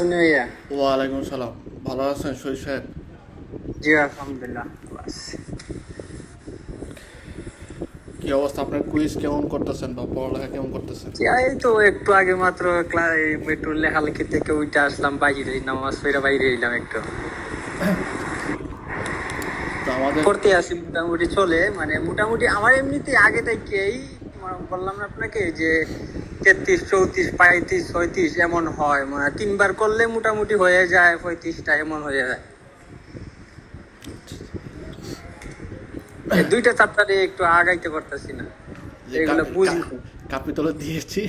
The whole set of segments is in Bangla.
ইয়া ওয়ালাইকুম সালাম। ভালো আছেন শহীদ সাহেব? জি আলহামদুলিল্লাহ ভালো আছি। কি অবস্থা? আপনার কুইজ কেমন করতেছেন বা পড়ালেখা কেমন করতেছেন? জি, এই তো একটু আগে মাত্র একটু লেখালেখি থেকে উঠে আসলাম, বাইরে নামাজ পড়ে বাইরে এলাম একটু তো আমাদের পড়তে আসি। মোটামুটি চলে, মানে মোটামুটি আমার এমনিতে আগে থেকেই বললাম না আপনাকে যে 33 34 35 36 এমন হয়, মানে তিনবার করলে মোটামুটি হয়ে যায় 35টা এমন হয়ে যায়। এই দুইটা চ্যাপ্টারে একটু আগাইতে পারতাছি না, যে এগুলো বুঝি। কাপিতলে দিয়েছি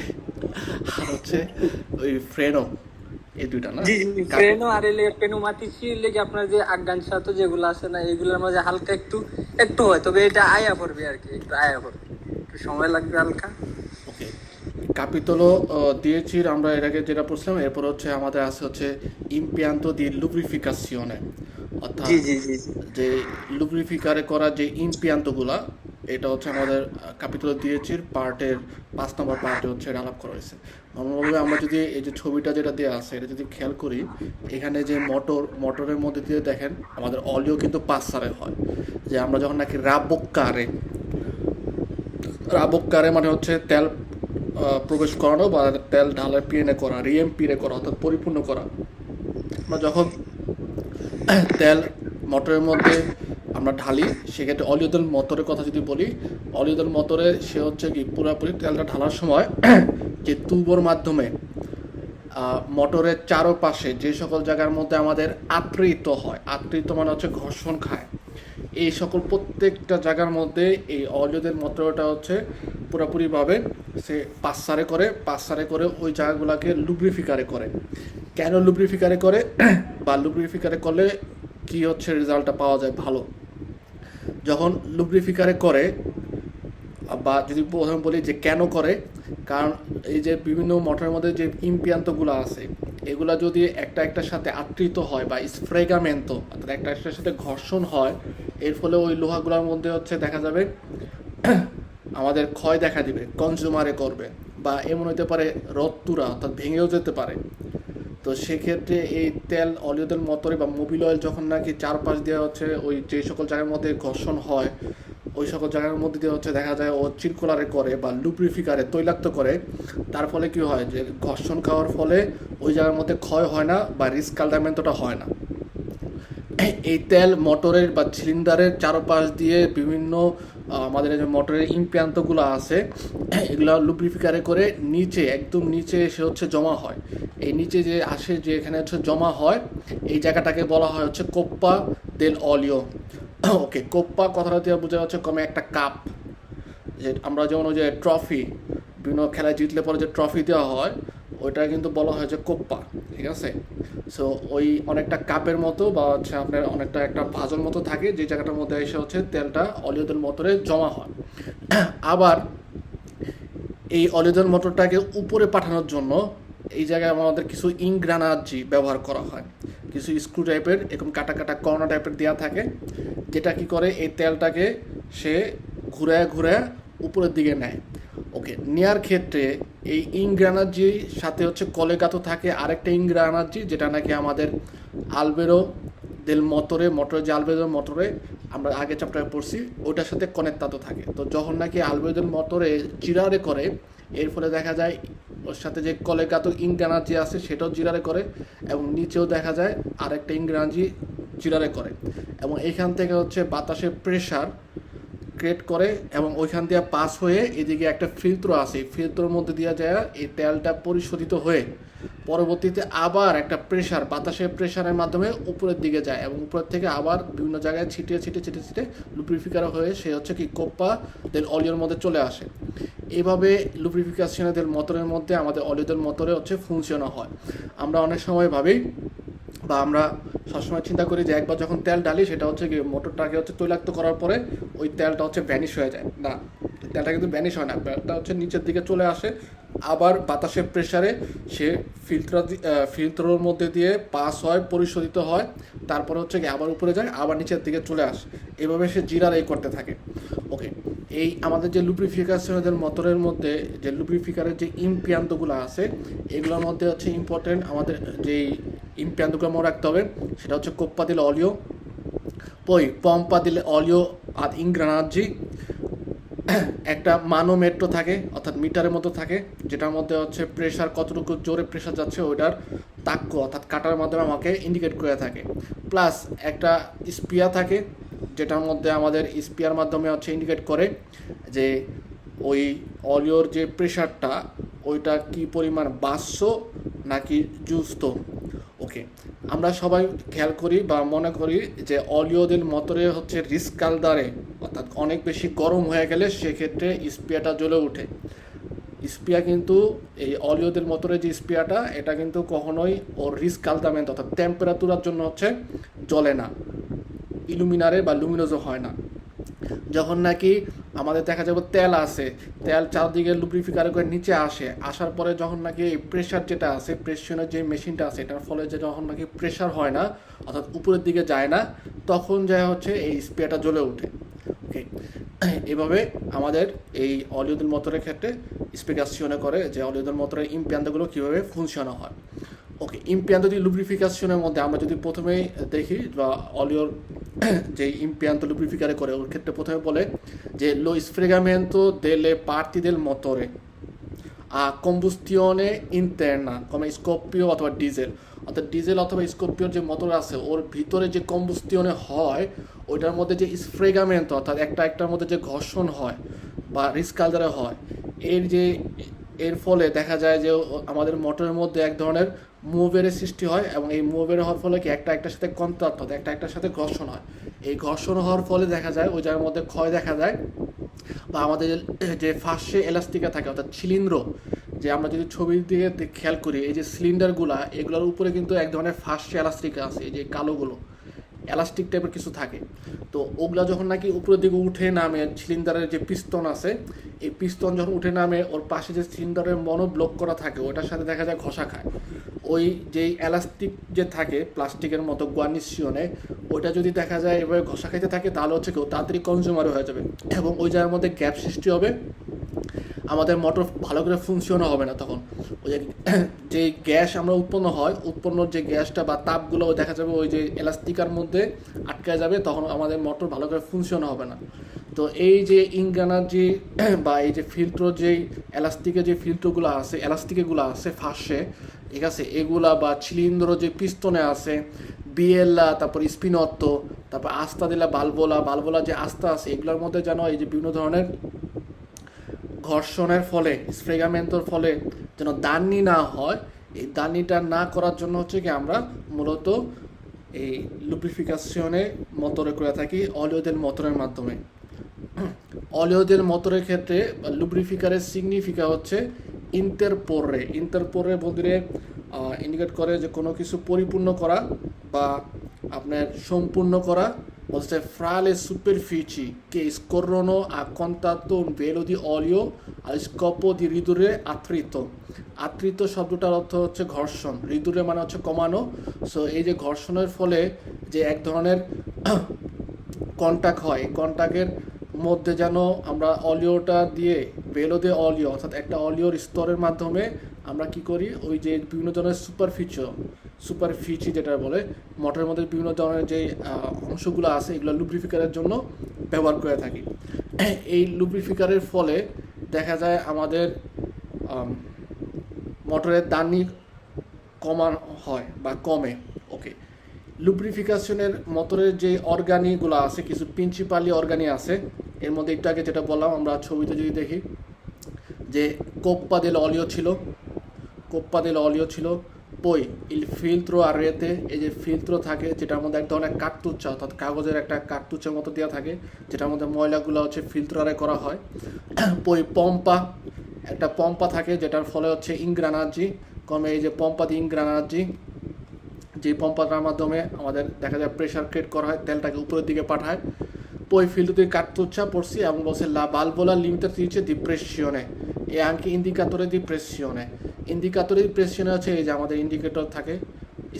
আর হচ্ছে ওই ফ্রেনো, এই দুইটা না? জি জি, ফ্রেনো আর এলে পেনুমাতিসি লেগে আপনার যে আফগান সাথে যেগুলো আছে না, এগুলোর মাঝে হালকা একটু একটু হয়, তবে এটা আয়া পড়বে আর কি, একটু আয়া পড়বে, একটু সময় লাগবে হালকা। ওকে, কাপিতলো দিয়েছি আমরা এর আগে যেটা পড়ছিলাম। এরপর হচ্ছে আমাদের আছে হচ্ছে ইমপিয়ান্তো দি লুব্রিফিকাসিওনে, জি অর্থাৎ জি জি জি। যে লুব্রিফিকারে করা যে ইমপিয়ান্তগুলা, এটা হচ্ছে আমাদের ক্যাপিটাল দিয়েছি পার্টের 5 নম্বর পার্টে হচ্ছে এটা আলাপ করা হয়েছে। নর্মালভাবে আমরা যদি এই যে ছবিটা যেটা দেওয়া আছে এটা যদি খেয়াল করি, এখানে যে মোটরের মধ্যে দিয়ে দেখেন আমাদের অলিও কিন্তু 5 সারে হয়। যে আমরা যখন নাকি রাবক্কারে, রাবক্কারে মানে হচ্ছে তেল প্রবেশ করানো বা তেল ঢালার পিএনএ করা, রিএমপিএ করা, অর্থাৎ পরিপূর্ণ করা। আমরা যখন তেল মোটরের মধ্যে আমরা ঢালি, সেক্ষেত্রে অলিওদল মোটরের কথা যদি বলি, অলিওদল মোটরে সে হচ্ছে কি পুরোপুরি তেলটা ঢালার সময় যে তুবোর মাধ্যমে মোটরের চারপাশে যে সকল জায়গার মধ্যে আমাদের আত্রিত হয়, আত্রিত মানে হচ্ছে ঘর্ষণ খায়, এই সকল প্রত্যেকটা জায়গার মধ্যে এই অলিওদের মোটরটা হচ্ছে পুরোপুরিভাবে সে পাঁচ সারে করে ওই জায়গাগুলোকে লুব্রিফিকারে করে। কেন লুব্রিফিকারে করে বা লুব্রিফিকারে করলে কি হচ্ছে রেজাল্টটা পাওয়া যায় ভালো? যখন লুব্রিফিকারে করে, বা যদি প্রথমে বলি যে কেন করে, কারণ এই যে বিভিন্ন মোটরের মধ্যে যে ইম্পিয়ান্তগুলো আছে, এগুলা যদি একটা একটার সাথে আত্রিত হয় বা স্ফ্রেগামেন্তো অর্থাৎ একটা একটার সাথে ঘর্ষণ হয়, এর ফলে ওই লোহাগুলোর মধ্যে হচ্ছে দেখা যাবে আমাদের ক্ষয় দেখা দিবে, কনজিউমারে করবে, বা এমন হতে পারে রত্তুরা অর্থাৎ ভেঙেও যেতে পারে। তো সেক্ষেত্রে এই তেল অলিও মোটরে বা মোবিল অয়েল যখন নাকি চারপাশ দিয়ে হচ্ছে ওই যে সকল জায়গার মধ্যে ঘর্ষণ হয়, ওই সকল জায়গার মধ্যে দিয়ে হচ্ছে দেখা যায় ও চিরকুলারে করে বা লুব্রিফিকারে তৈলাক্ত করে, তার ফলে কি হয় যে ঘর্ষণ খাওয়ার ফলে ওই জায়গার মধ্যে ক্ষয় হয় না বা রিস্কালডামেন্টটা হয় না। এই তেল মোটরের বা সিলিন্ডারের চারপাশ দিয়ে বিভিন্ন আমাদের যে মোটরের ইম্পিয়ান্তগুলো আছে, এগুলো লুব্রিফিকারে করে নিচে একদম নিচে এসে হচ্ছে জমা হয়। এই নিচে যে আসে, যে এখানে হচ্ছে জমা হয়, এই জায়গাটাকে বলা হয় হচ্ছে কোপ্পা দেল অলিও। ওকে, কোপ্পা কথাটা দিয়ে বোঝা হচ্ছে কমে একটা কাপ, যে আমরা যেমন ওই যে ট্রফি, বিভিন্ন খেলায় জিতলে পরে যে ট্রফি দেওয়া হয়, ওইটা কিন্তু বলা হয় যে কোপ্পা। ঠিক আছে? সো ওই অনেকটা কাপের মতো বা হচ্ছে আপনার অনেকটা একটা ভাজর মতো থাকে, যে জায়গাটার মধ্যে এসে হচ্ছে তেলটা অলিওদের মোটরে জমা হয়। আবার এই অলিওদের মোটরটাকে উপরে পাঠানোর জন্য এই জায়গায় আমাদের কিছু ইংগ্রানাজি ব্যবহার করা হয়, কিছু স্ক্রু টাইপের এরকম কাটা কাটা কর্না টাইপের দেওয়া থাকে, যেটা কি করে এই তেলটাকে সে ঘুরায় ঘুরায় উপরের দিকে নেয়। ওকে, নেয়ার ক্ষেত্রে এই ইংগ্রানাজির সাথে হচ্ছে কলেগাতো থাকে আরেকটা ইংগ্রানাজি, যেটা নাকি আমাদের আলবেরো দেল মোটরে যে আলবেরো মোটরে আমরা আগে চ্যাপ্টারে পড়ছি, ওটার সাথে কনেক্টাতো থাকে। তো যখন নাকি আলবেরো দেল মোটরে জিরারে করে, এর ফলে দেখা যায় ওর সাথে যে কলেগাতো ইংগ্রানাজি আছে সেটাও জিরারে করে, এবং নিচেও দেখা যায় আরেকটা ইংগ্রানাজি জিরারে করে, এবং এইখান থেকে হচ্ছে বাতাসের প্রেশার ক্রিয়েট করে, এবং ওইখান দিয়ে পাস হয়ে এদিকে একটা ফিল্টার আছে, ফিল্টারের মধ্যে দিয়ে যায় এই তেলটা পরিশোধিত হয়ে পরবর্তীতে আবার একটা প্রেশার, বাতাসের প্রেশারের মাধ্যমে উপরের দিকে যায়, এবং উপরের থেকে আবার বিভিন্ন জায়গায় ছিটিয়ে ছিটিয়ে ছিটিয়ে ছিটিয়ে লুব্রিফিকার হয়ে সে হচ্ছে কি কোপ্পা দেন অলিওর মধ্যে চলে আসে। এইভাবে লুব্রিফিকেশনের মোটরের মধ্যে আমাদের অলিওদের মোটরে হচ্ছে ফুংশন হয়। আমরা অনেক সময় ভাবি বা আমরা সবসময় চিন্তা করি যে একবার যখন তেল ঢালি সেটা হচ্ছে কি মোটরটাকে হচ্ছে তৈলাক্ত করার পরে ওই তেলটা হচ্ছে ভ্যানিশ হয়ে যায়। না, তেলটা কিন্তু ভ্যানিশ হয় না, তেলটা হচ্ছে নিচের দিকে চলে আসে, আবার বাতাসের প্রেসারে সে ফিল্টারের মধ্যে দিয়ে পাস হয়, পরিশোধিত হয়, তারপরে হচ্ছে কি আবার উপরে যায়, আবার নিচের দিকে চলে আসে। এভাবে সে জিরার এই করতে থাকে। ওকে, এই আমাদের যে লুব্রিফিকেশনের মোটরের মধ্যে যে লুব্রিফিকারের যে ইম্পিয়ান্তগুলো আছে, এগুলোর মধ্যে হচ্ছে ইম্পর্টেন্ট আমাদের যেই ইম্পিয়ান্তগুলো মনে রাখতে হবে সেটা হচ্ছে coppa dell'olio, poi pompa dell'olio ad ingranaggi, একটা মানোমেট্রো থাকে অর্থাৎ মিটারের মতো থাকে, যেটার মধ্যে হচ্ছে প্রেশার কতটুকু জোরে প্রেশার যাচ্ছে ওইটার তাক্য অর্থাৎ কাটার মাধ্যমে আমাকে ইন্ডিকেট করে থাকে। প্লাস একটা স্পিয়ার থাকে, যেটার মধ্যে আমাদের স্পিয়ার মাধ্যমে হচ্ছে ইন্ডিকেট করে যে ওই অলিওর যে প্রেশারটা ওইটা কি পরিমাণ বাষ্প নাকি জুস্ত। ওকে, আমরা সবাই খেয়াল করি বা মনে করি যে অলিওদের মোটরে হচ্ছে রিস্কালদারে অর্থাৎ অনেক বেশি গরম হয়ে গেলে সেক্ষেত্রে স্পিয়ারটা জ্বলে ওঠে। স্পিয়ার কিন্তু এই অলিওদের মোটরে যে স্পিয়ারটা এটা কিন্তু কখনোই ওর রিস্কালদামেন্ট অর্থাৎ টেম্পারেচারের জন্য হচ্ছে জ্বলে না, ইলুমিনারে বা লুমিনোজও হয় না। যখন নাকি আমাদের দেখা যাবে তেল আছে, তেল চারদিকে লুব্রিফিকার করে নিচে আসার পরে যখন নাকি এই প্রেশার যেটা আছে, প্রেশনের যে মেশিনটা আছে এটার ফলে যে যখন নাকি প্রেশার হয় না অর্থাৎ উপরের দিকে যায় না, তখন যা হচ্ছে এই স্পিয়ারটা জ্বলে ওঠে। ওকে, এভাবে আমাদের এই অলিওদের মোটরের ক্ষেত্রে স্পেসিফিকেশনে করে যে অলিওদের মোটরের ইম্পিয়ান্তগুলো কীভাবে ফুংশন হয়। ওকে, ইম্পিয়ান্ত দি লুব্রিফিকেশনের মধ্যে আমরা যদি প্রথমেই দেখি বা অলিওর যে ইম্পিয়ান্ত লুব্রিফিকারে করে ওর ক্ষেত্রে প্রথমে বলে যে লো sfregamento delle parti del motore a combustione interna come Scorpio অথবা ডিজেল, অর্থাৎ ডিজেল অথবা স্করপিওর যে মোটর আছে ওর ভিতরে যে কম্বুস্টিয়নে হয় ওইটার মধ্যে যে স্ফ্রেগামেন্ট অর্থাৎ একটার মধ্যে যে ঘর্ষণ হয় বা রিস্কালদারে হয়, এর ফলে দেখা যায় যে আমাদের মোটরের মধ্যে এক ধরনের মুভের সৃষ্টি হয় এবং এই মুভের হওয়ার ফলে কি একটার সাথে কন্ট্যাক্ট হয়, একটার সাথে ঘর্ষণ হয়। এই ঘর্ষণ হওয়ার ফলে দেখা যায় ওই জায়গার মধ্যে ক্ষয় দেখা যায় বা আমাদের যে ফার্স্টে এলাস্টিকা থাকে অর্থাৎ ছিলিন্দ্র, যে আমরা যদি ছবির দিকে খেয়াল করি এই যে সিলিন্ডারগুলা এগুলোর উপরে কিন্তু এক ধরনের ফার্স্টে এলাস্টিকা আছে, এই যে কালোগুলো এলাস্টিক টাইপের কিছু থাকে। তো ওগুলা যখন নাকি উপরের দিকে উঠে নামে, সিলিন্ডারের যে পিস্তন আছে এই পিস্তন যখন উঠে নামে ওর পাশে যে সিলিন্ডারের মনো ব্লক করা থাকে ওটার সাথে দেখা যায় ঘষা খায়। ওই যেই এলাস্টিক যে থাকে প্লাস্টিকের মতো গুয়ার্নিশনে ওইটা যদি দেখা যায় এভাবে ঘষা খাইতে থাকে তাহলে হচ্ছে কেউ তাড়াতাড়ি কনজিউমার হয়ে যাবে এবং ওই জায়গার মধ্যে গ্যাপ সৃষ্টি হবে, আমাদের মোটর ভালো করে ফুংশনও হবে না। তখন ওই যে গ্যাস আমরা উৎপন্ন যে গ্যাসটা বা তাপগুলো দেখা যাবে ওই যে এলাস্টিকার মধ্যে আটকে যাবে, তখন আমাদের মোটর ভালো করে ফুংশন হবে না। তো এই যে ইনগানার যে বা এই যে ফিল্টার যেই এলাস্টিকের যে ফিল্টারগুলো আছে এলাস্টিকেগুলো আছে ফার্স্টে, ঠিক আছে, এগুলা বা ছিলিন্দ্র যে পিস্তনে আছে বিয়েল্লা, তারপর স্পিনত্ব, তারপর আস্তা দিলা বালবোলা যে আস্তা আছে এগুলোর মধ্যে যেন এই যে বিভিন্ন ধরনের ঘর্ষণের ফলে স্ফ্রেগামেন্টর ফলে যেন দান্নি না হয়, এই দান্নিটা না করার জন্য হচ্ছে কি আমরা মূলত এই লুব্রিফিকেশনে মোটরে করে থাকি অলিওদের মোটরের মাধ্যমে। অলিওদের মোটরের ক্ষেত্রে লুব্রিফিকারের সিগনিফিকা হচ্ছে ইন্টারপোরে বলতে ইন্ডিকেট করে যে কোনো কিছু পরিপূর্ণ করা বা আপনার সম্পূর্ণ করা, বলছে fra le superfici che scorrono a contatto un velo di olio al scopo di ridurre attrito। আত্রিত শব্দটার অর্থ হচ্ছে ঘর্ষণ, রিদুরে মানে হচ্ছে কমানো। সো এই যে ঘর্ষণের ফলে যে এক ধরনের কন্টাক্ট হয়, কন্টাক্টের মধ্যে যেন আমরা অলিওটা দিয়ে ভেলো দিয়ে অলিও অর্থাৎ একটা অলিওর স্তরের মাধ্যমে আমরা কি করি ওই যে বিভিন্ন ধরনের সুপারফিচি যেটা বলে মোটরের মধ্যে বিভিন্ন ধরনের যে অংশগুলো আছে এগুলো লুব্রিফিকারের জন্য ব্যবহার করে থাকি। এই লুব্রিফিকারের ফলে দেখা যায় আমাদের মোটরের দানি কমান হয় বা কমে। ওকে, লুব্রিফিকেশনের মোটরের যে অর্গানিগুলো আছে কিছু প্রিন্সিপালি অর্গানি আছে, এর মধ্যে একটু আগে যেটা বললাম আমরা ছবিতে যদি দেখি যে কোপ্পা দেল অলিও ছিল, পই ইল ফিল্ত্রো আর রেতে এই যে ফিল্ত্রো থাকে যেটার মধ্যে এক ধরনের কার্তুচ্চা অর্থাৎ কাগজের একটা কার্তুচ্চার মতো দেওয়া থাকে যেটার মধ্যে ময়লাগুলো হচ্ছে ফিল্ত্রারে করা হয়। পই একটা পম্পা থাকে যেটার ফলে হচ্ছে ইনগ্রানার্জি কমে, এই যে পম্পা দি ইনগ্রানার্জি যে পম্পাটার মাধ্যমে আমাদের দেখা যায় প্রেশার ক্রিয়েট করা হয়, তেলটাকে উপরের দিকে পাঠায়। পই ফিল্ত্রো দিয়ে কার্তুচ্চা পড়ছি এবং বলছে লা বালবোলা লিমিটারিচে দি প্রেসিওনে, e anche indicatore di pressione. Indicatore di pressione হচ্ছে এই যে আমাদের ইন্ডিকেটর থাকে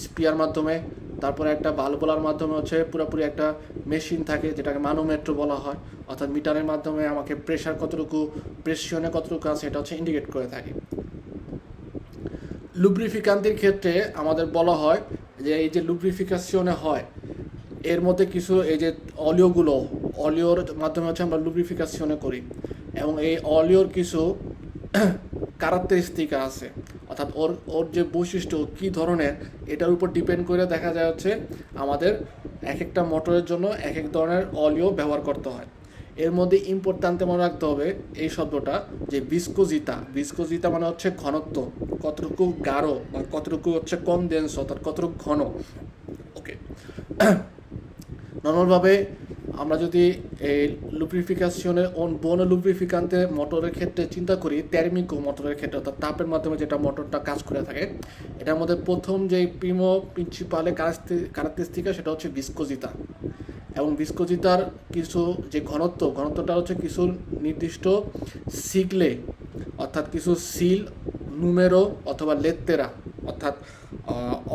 স্পিয়ার মাধ্যমে, তারপরে একটা বাল্বলার মাধ্যমে হচ্ছে পুরোপুরি একটা মেশিন থাকে যেটাকে ম্যানোমেট্রো বলা হয়, অর্থাৎ মিটারের মাধ্যমে আমাকে প্রেশার কতটুকু, প্রেসিয়নে কতটুকু আছে এটা হচ্ছে ইন্ডিকেট করে থাকে। লুব্রিফিকান্তের ক্ষেত্রে আমাদের বলা হয় যে এই যে লুব্রিফিকেশনে হয় এর মধ্যে কিছু এই যে অলিওর মাধ্যমে হচ্ছে আমরা লুব্রিফিকেশনে করি, এবং এই অলিওর কিছু ক্যারেক্টারিস্টিক আছে, অর্থাৎ ওর যে বৈশিষ্ট্য কী ধরনের এটার উপর ডিপেন্ড করে দেখা যায় হচ্ছে আমাদের এক একটা মোটরের জন্য এক এক ধরনের অলিও ব্যবহার করতে হয়। এর মধ্যে ইম্পর্ট্যান্টে মনে রাখতে হবে এই শব্দটা যে ভিসকোজিতা মানে হচ্ছে ঘনত্ব, কতটুকু গাঢ় বা কতটুকু হচ্ছে কনডেন্স অর্থাৎ কতটুকু ঘন। ওকে, নর্মালভাবে আমরা যদি এই লুব্রিফিকেশনের বনো লুব্রিফিকান্তে মোটরের ক্ষেত্রে চিন্তা করি, টার্মিকো মোটরের ক্ষেত্রে অর্থাৎ তাপের মাধ্যমে যেটা মোটরটা কাজ করে থাকে, এটার মধ্যে প্রথম যে প্রিন্সিপালে ক্যারেক্টারিস্টিক সেটা হচ্ছে ভিসকোজিতা, এবং ভিসকোজিতার কিছু যে ঘনত্বটা হচ্ছে কিছু নির্দিষ্ট সিগলে অর্থাৎ কিছু সিল, নুমেরো অথবা লেত্তেরা অর্থাৎ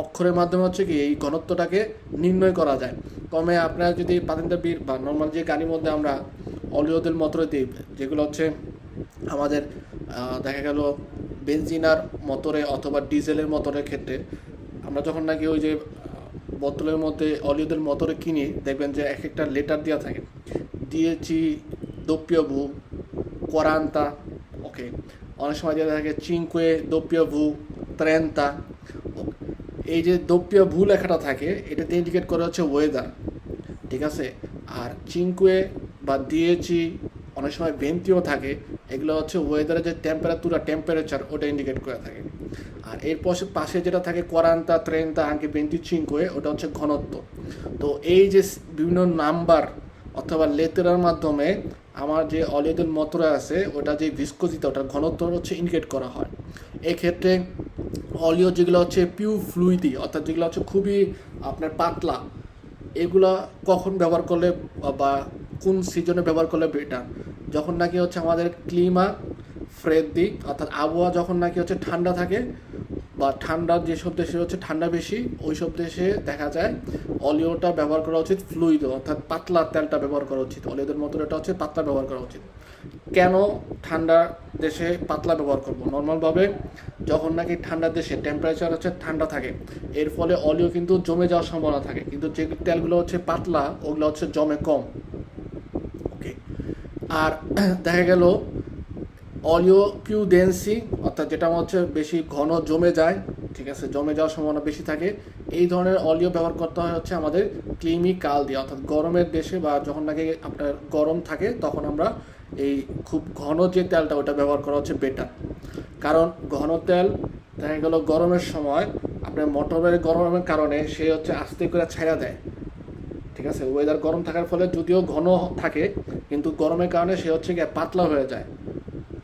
অক্ষরের মাধ্যমে হচ্ছে কি এই ঘনত্বটাকে নির্ণয় করা যায়। কমে আপনারা যদি পাতেন্টা বীর বা নর্মাল যে গাড়ির মধ্যে আমরা অলিওদের মোটরে দিই, যেগুলো হচ্ছে আমাদের দেখা গেল বেনজিনার মোটরে অথবা ডিজেলের মোটরের ক্ষেত্রে, আমরা যখন নাকি ওই যে বোতলের মধ্যে অলিওদের মোটরে কিনি দেখবেন যে এক একটা লেটার দেওয়া থাকে, দিয়েছি দোপ্পিও ভু, কোরান্তা, ওকে, অনেক সময় দেওয়া থাকে চিনকুয়ে দোপ্পিও ভু, ত্রেন্তা। এই যে দোপ্পিও ভু লেখাটা থাকে এটাতে ইন্ডিকেট করে হচ্ছে ওয়েদার, ঠিক আছে। আর চিনকুয়ে বা দিয়েছি, অনেক সময় ভেন্তিও থাকে, এগুলো হচ্ছে ওয়েদারের যে টেম্পারেচার ওটা ইন্ডিকেট করে থাকে। আর এর পাশে যেটা থাকে কোয়ারান্তা, ত্রেন্তা, আঙ্কে ভেন্টি চিনকুয়ে, ওটা হচ্ছে ঘনত্ব। তো এই যে বিভিন্ন নাম্বার অথবা লেতেরার মাধ্যমে আমার যে অলিওদের মোটরে আছে ওটা যে ভিসকোজিতা ওটার ঘনত্ব হচ্ছে ইন্ডিকেট করা হয়। এক্ষেত্রে অলিও যেগুলো হচ্ছে পিওর ফ্লুইডি অর্থাৎ যেগুলো হচ্ছে খুবই আপনার পাতলা, এগুলা কখন ব্যবহার করলে বা কোন সিজনে ব্যবহার করলে বেটার, যখন নাকি হচ্ছে আমাদের ক্লিমা ফ্রেদ্দি অর্থাৎ আবহাওয়া যখন নাকি হচ্ছে ঠান্ডা থাকে বা ঠান্ডার যেসব দেশে হচ্ছে ঠান্ডা বেশি ওই সব দেশে দেখা যায় অলিওটা ব্যবহার করা উচিত ফ্লুইড অর্থাৎ পাতলা তেলটা ব্যবহার করা উচিত, অলিওদের মতো এটা হচ্ছে পাতলা ব্যবহার করা উচিত। কেন ঠান্ডা দেশে পাতলা ব্যবহার করব? নর্মালভাবে যখন নাকি ঠান্ডা দেশে টেম্পারেচার হচ্ছে ঠান্ডা থাকে এর ফলে অলিও কিন্তু জমে যাওয়ার সম্ভাবনা থাকে, কিন্তু যে তেলগুলো হচ্ছে পাতলা ওগুলো হচ্ছে জমে কম। ওকে, আর দেখা গেল অলিও পিউ ডেন্সি অর্থাৎ যেটা হচ্ছে বেশি ঘন জমে যায়, ঠিক আছে, জমে যাওয়ার সম্ভাবনা বেশি থাকে, এই ধরনের অলিও ব্যবহার করতে হয় হচ্ছে আমাদের ক্লিমি কাল দিয়ে, অর্থাৎ গরমের দেশে বা যখন নাকি আপনার গরম থাকে তখন আমরা এই খুব ঘন যে তেলটা ওটা ব্যবহার করা হচ্ছে বেটার। কারণ ঘন তেল দেখা গেল গরমের সময় আপনার মোটরের গরমের কারণে সে হচ্ছে আস্তে করে ছায়া দেয়, ঠিক আছে, ওয়েদার গরম থাকার ফলে যদিও ঘন থাকে কিন্তু গরমের কারণে সে হচ্ছে গিয়ে পাতলা হয়ে যায়,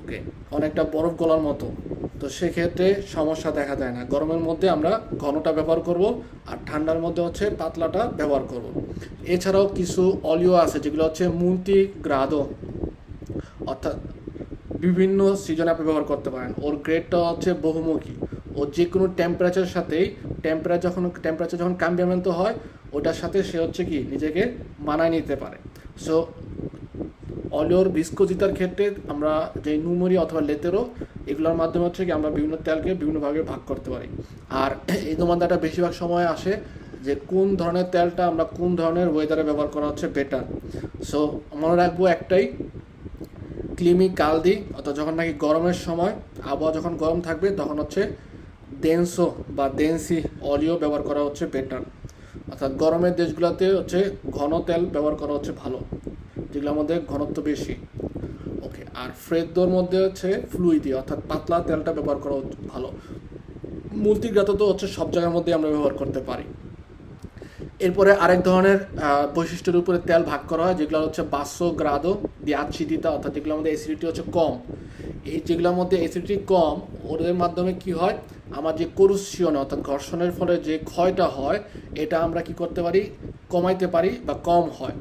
ওকে, অনেকটা বরফ গলার মতো। তো সেক্ষেত্রে সমস্যা দেখা যায় না, গরমের মধ্যে আমরা ঘনটা ব্যবহার করব আর ঠান্ডার মধ্যে হচ্ছে পাতলাটা ব্যবহার করব। এছাড়াও কিছু অলিও আছে যেগুলো হচ্ছে মুলটিগ্রাদো অর্থাৎ বিভিন্ন সিজনে আপনি ব্যবহার করতে পারেন, ওর গ্রেডটা হচ্ছে বহুমুখী, ও যে কোনো টেম্পারেচারের সাথেই টেম্পারেচার যখন কাম্বিয়ামেন্ট হয় ওটার সাথে সে হচ্ছে কি নিজেকে মানায় নিতে পারে। সো অলিওর ভিসকোজিতার ক্ষেত্রে আমরা যে নুমেরি অথবা লেতেরো এগুলোর মাধ্যমে হচ্ছে কি আমরা বিভিন্ন তেলকে বিভিন্ন ভাগে ভাগ করতে পারি। আর এই দোমানদাটা বেশিরভাগ সময় আসে যে কোন ধরনের তেলটা আমরা কোন ধরনের ওয়েদারে ব্যবহার করা হচ্ছে বেটার। সো মনে রাখবো একটাই, ক্লিমি কালদি অর্থাৎ যখন নাকি গরমের সময় আবহাওয়া যখন গরম থাকবে তখন হচ্ছে ডেন্সো বা ডেন্সি অলিও ব্যবহার করা হচ্ছে বেটার, অর্থাৎ গরমের দেশগুলোতে হচ্ছে ঘন তেল ব্যবহার করা হচ্ছে ভালো যেগুলোর মধ্যে ঘনত্ব বেশি। ওকে, আর ফ্রেদ্দোর মধ্যে হচ্ছে ফ্লুইডি অর্থাৎ পাতলা তেলটা ব্যবহার করা ভালো। মুলটিগ্রাদো তো হচ্ছে সব জায়গার মধ্যে আমরা ব্যবহার করতে পারি। এরপরে আরেক ধরনের বৈশিষ্ট্যের উপরে তেল ভাগ করা হয় যেগুলো হচ্ছে বাসো গ্রাদো দি অ্যাসিডিটা অর্থাৎ যেগুলোর মধ্যে অ্যাসিডিটি হচ্ছে কম। এই যেগুলোর মধ্যে অ্যাসিডিটি কম ওদের মাধ্যমে কি হয়, আমার যে করুশিয়ন অর্থাৎ ঘর্ষণের ফলে যে ক্ষয়টা হয় এটা আমরা কি করতে পারি, কমাইতে পারি বা কম হয়।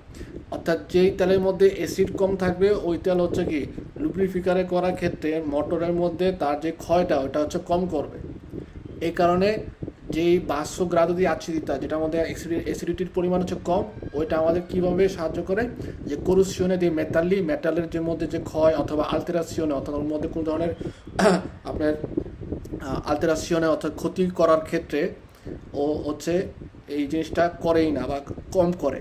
অর্থাৎ যেই তেলের মধ্যে অ্যাসিড কম থাকবে ওই তেল হচ্ছে কি লুব্রিফিকারে করার ক্ষেত্রে মোটরের মধ্যে তার যে ক্ষয়টা ওটা হচ্ছে কম করবে। এই কারণে যেই বাষ্পগ্রাদী আচ্ছাদিতা যেটার মধ্যে অ্যাসিডিটির পরিমাণ হচ্ছে কম, ওইটা আমাদের কীভাবে সাহায্য করে, যে করুশিয়নে যে মেটালের যে মধ্যে যে ক্ষয় অথবা আলতেরাসিয়নে অথবা ওর মধ্যে কোনো ধরনের আপনার আলতেরাসিয়নে অর্থাৎ ক্ষতি করার ক্ষেত্রে ও হচ্ছে এই জিনিসটা করেই না বা কম করে।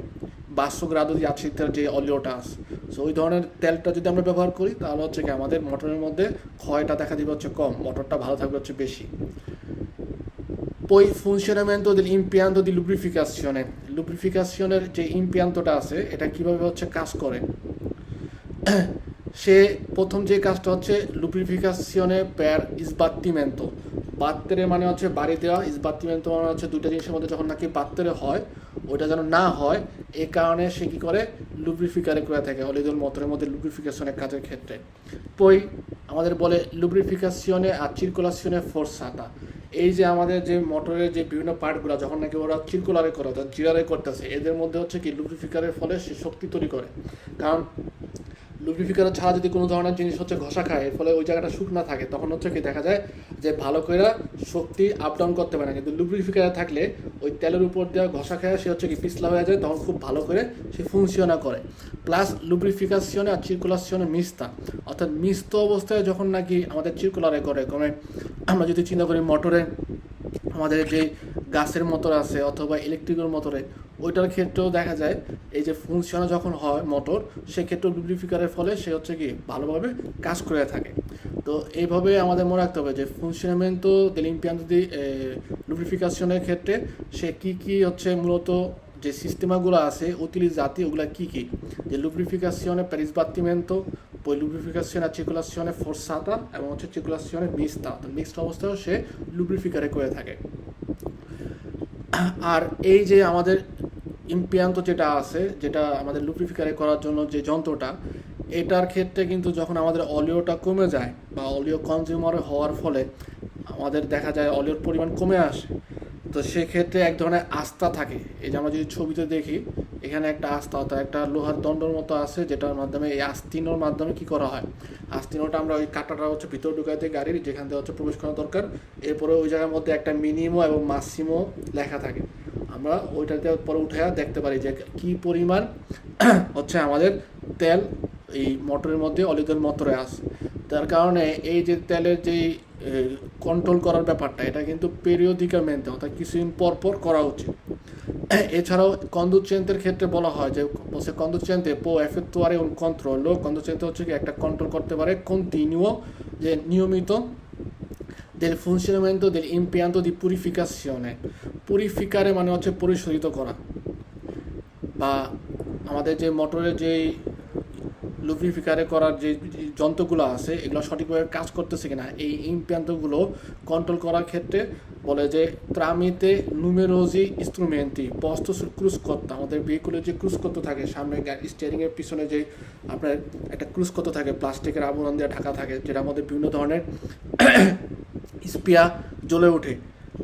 বাষ্পগ্রাদী আচ্ছাদিতার যে অলিওটা আছে, সো ওই ধরনের তেলটা যদি আমরা ব্যবহার করি তাহলে হচ্ছে কি আমাদের মোটরের মধ্যে ক্ষয়টা দেখা দিবে হচ্ছে কম, মোটরটা ভালো থাকবে হচ্ছে বেশি। Poi funzionamento dell'impianto di lubrificazione. লুব্রিফিকেশনের যে ইমপিয়ান্তটা আছে এটা কিভাবে হচ্ছে কাজ করে, সে প্রথম যে কাজটা হচ্ছে লুব্রিফিকেশনে পের ইসবাত্তিমেন্তো। বাত্তেরে মানে হচ্ছে বাড়ি দেওয়া, ইসবাত্তিমেন্তো মানে হচ্ছে দুইটা জিনিসের মধ্যে যখন নাকি বাত্তেরে হয় ওইটা যেন না হয়, এই কারণে সে কী করে লুব্রিফিকারে করে থাকে অলিদল মোটরের মধ্যে লুব্রিফিকেশনের কাজের ক্ষেত্রে। পই আমাদের বলে লুব্রিফিকেশনে আর চিরকুলাশনে ফোর্সাতা। এই যে আমাদের যে মোটরের যে বিভিন্ন পার্টগুলো যখন নাকি ওরা চিরকুলারে করে অর্থাৎ জিরারে করতেছে, এদের মধ্যে হচ্ছে কি লুব্রিফিকারের ফলে সে শক্তি তৈরি করে। কারণ লুব্রিফিকার ছাড়া যদি কোনো ধরনের জিনিস হচ্ছে ঘষা খায়, এর ফলে ওই জায়গাটা শুকনা থাকে, তখন হচ্ছে কি দেখা যায় যে ভালো করে শক্তি আপ ডাউন করতে পারে না। কিন্তু লুব্রিফিকারে থাকলে ওই তেলের উপর দেওয়া ঘষা খায় সে হচ্ছে কি পিছলা হয়ে যায়, তখন খুব ভালো করে সে ফুংশনা করে। প্লাস লুব্রিফিকেশনে আর চিরকুলাশনে মিস্তা, অর্থাৎ মিস্ত অবস্থায় যখন নাকি আমাদের চিরকুলারে করে কমে, আমরা যদি চিন্তা করি মোটরে আমাদের যে গাছের মোটর আছে অথবা ইলেকট্রিকের মোটরে, ওইটার ক্ষেত্রেও দেখা যায় এই যে ফুংশনে যখন হয় মোটর, সেক্ষেত্রেও লুব্রিফিকারের ফলে সে হচ্ছে কি ভালোভাবে কাজ করে থাকে। তো এইভাবে আমাদের মনে রাখতে হবে যে ফুংশনামেন্টো dell'impianto di lubrificazione ক্ষেত্রে সে কী হচ্ছে মূলত যে সিস্টেমাগুলো আছে utilizzati ওগুলো কী, যে lubrificazione per sbattimento, poi lubrificazione a circolazione forzata এবং হচ্ছে circolazione mista, মিক্সড অবস্থায়ও সে লুব্রিফিকারে করে থাকে। আর এই যে আমাদের ইমপিয়ান্ত যেটা আছে, যেটা আমাদের লুব্রিফিকারে করার জন্য যে যন্ত্রটা, এটার ক্ষেত্রে কিন্তু যখন আমাদের অলিওটা কমে যায় বা অলিও কনজিউমার হওয়ার ফলে আমাদের দেখা যায় অলিওর পরিমাণ কমে আসে, তো সেক্ষেত্রে এক ধরনের আস্থা থাকে। এই যে আমরা যদি ছবিতে দেখি এখানে একটা আস্থা, অর্থাৎ একটা লোহার দণ্ডর মতো আছে, যেটার মাধ্যমে এই আস্তিনোর মাধ্যমে কি করা হয়, আস্তিনোটা আমরা ওই কাঁটাটা হচ্ছে ভিতর ঢুকাইতে গাড়ির যেখান থেকে হচ্ছে প্রবেশ করা দরকার, এরপরে ওই জায়গার মধ্যে একটা মিনিমো এবং মাসিমো লেখা থাকে। আমরা ওইটাতে পরে উঠে দেখতে পারি যে কি পরিমাণ হচ্ছে আমাদের তেল এই মোটরের মধ্যে অলিদের মোটরে আছে। তার কারণে এই যে তেলের যেই কন্ট্রোল করার ব্যাপারটা, এটা কিন্তু পেরিওডিকামেন্টে অর্থাৎ কিছুদিন পর পর করা উচিত। এছাড়াও কন্ডুচেন্টের ক্ষেত্রে বলা হয় যে বলছে কন্ডুচেন্টে পো এফেক্টুয়ারে un controllo, কন্ডুচেন্টে হচ্ছে কি একটা কন্ট্রোল করতে পারে continuo, যে নিয়মিত del funzionamento dell'impianto di purificazione। পুরিফিকারে মানে হচ্ছে পরিশোধিত করা, বা আমাদের যে মোটরের যেই লুব্রিফিকারে করার যে যন্ত্রগুলো আছে এগুলো সঠিকভাবে কাজ করতেছে কিনা, এই ইমপিয়ান্তগুলো কন্ট্রোল করার ক্ষেত্রে বলে যে ট্রামিতে নুমেরোজি ইনস্ট্রুমেন্টি পোস্টো সুল ক্রুজকর্তা। আমাদের ভেহিকুলের যে ক্রুজকর্তা থাকে সামনে স্টিয়ারিংয়ের পিছনে যে আপনার একটা ক্রুজকর্তা থাকে, প্লাস্টিকের আবরণ দিয়ে ঢাকা থাকে, যেটার মধ্যে বিভিন্ন ধরনের স্পিয়া জ্বলে ওঠে,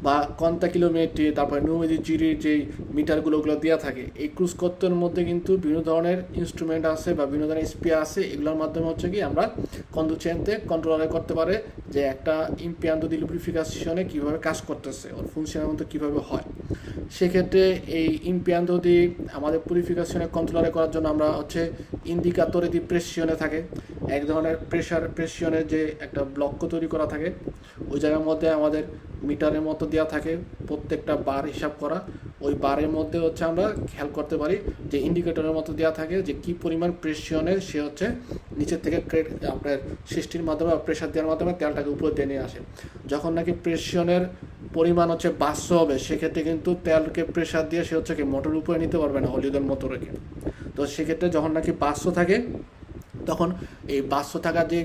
বা কন্তা কিলোমিটার, তারপরে নিয়মিত জিরির যেই মিটারগুলো ওগুলো দেওয়া থাকে। এই ক্রুজকর্তের মধ্যে কিন্তু বিভিন্ন ধরনের ইনস্ট্রুমেন্ট আছে বা বিভিন্ন ধরনের স্পিয়া আছে, এগুলোর মাধ্যমে হচ্ছে কি আমরা কন্ডুচেন্টে কন্ট্রোলারে করতে পারে যে একটা ইমপিয়ান্তো দি লুব্রিফিকেশনে কীভাবে কাজ করতেছে, ওর ফুংশনের কীভাবে হয়। সেক্ষেত্রে এই ইমপিয়ান্তো দি আমাদের পুরিফিকেশনে কন্ট্রোলারে করার জন্য আমরা হচ্ছে ইন্ডিকাতরে দি প্রেসিয়নে থাকে এক ধরনের প্রেশিয়নের যে একটা ব্লক তৈরি করা থাকে, ওই জায়গার মধ্যে আমাদের মিটারের মতো দেওয়া থাকে প্রত্যেকটা বার হিসাব করা, ওই বারের মধ্যে হচ্ছে আমরা খেয়াল করতে পারি যে ইন্ডিকেটরের মতো দেওয়া থাকে যে কি পরিমাণ প্রেশিয়নে সে হচ্ছে নিচের থেকে আপনার সৃষ্টির মাধ্যমে বা প্রেশার দেওয়ার মাধ্যমে তেলটাকে উপরে দিয়ে নিয়ে আসে। যখন নাকি প্রেশিয়নের পরিমাণ হচ্ছে 500 হবে, সেক্ষেত্রে কিন্তু তেলকে প্রেশার দিয়ে সে হচ্ছে কি মোটরের উপরে নিতে পারবে না অলিওদের মতো রেখে। তো সেক্ষেত্রে যখন নাকি 500 থাকে তখন এই 500 থাকার যে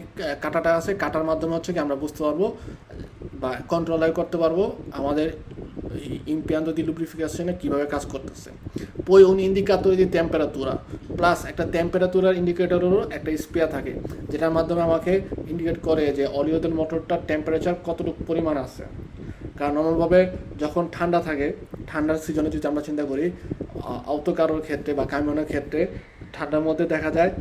কাঁটাটা আছে, কাটার মাধ্যমে হচ্ছে কি আমরা বুঝতে পারবো বা কন্ট্রোলার করতে পারবো আমাদের impianto di lubrificazione কীভাবে কাজ করতেছে। poi un indicatore di temperatura plus একটা টেম্পারেচার ইন্ডিকেটরেরও একটা স্পেয়ার থাকে, যেটার মাধ্যমে আমাকে ইন্ডিকেট করে যে অলিওদের মোটরটার টেম্পারেচার কতটুকু পরিমাণ আছে। কারণ নর্মালভাবে যখন ঠান্ডা থাকে, ঠান্ডার সিজনে যদি আমরা চিন্তা করি অটোকারের ক্ষেত্রে বা কামিয়নের ক্ষেত্রে, ঠান্ডার মধ্যে দেখা যায়